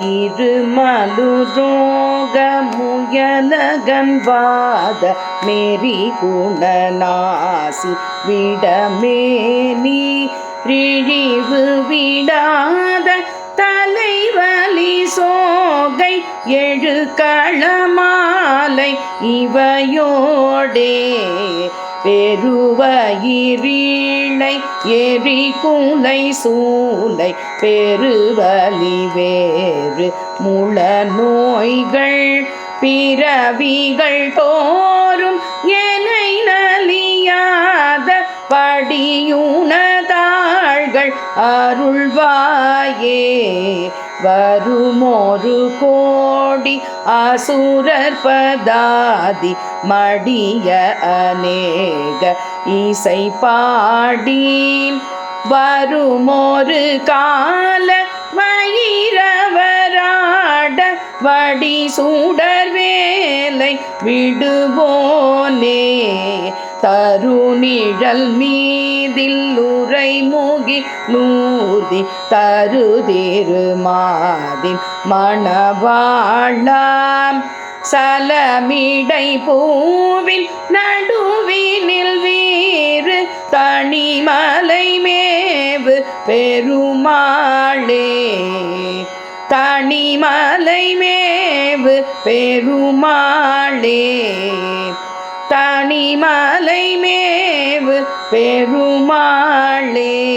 இருமலுரோக முயலகன்வாத மேரி குணநாசி விடமேனி ரிழிவு விடாத தலைவலி சோகை எழு களமாலை இவையோடே பெருவயிரீழை எரி குலை சூலை பெருவலி வேறு முள நோய்கள் பிறவிகள் தோறும் எனை நலியாத படியுணதாள்கள் அருள்வாயே. வருமொரு கோடி அசுரர் பதாதி மடிய அநேக இசை பாடி வருமொரு கால மயிரவராட வடி சூடர் வேலை விடுவோனே. தருநிழல் மீதில் உரை முகி நூதி தருதிருமாதின் மணவாழாம் சலமிடை பூவின் நடுவினில் வீறு தனிமலை மேவு பெருமாளே. தனிமலை மேவு பெருமாளே. தனிமலை மேவு பெருமாளே.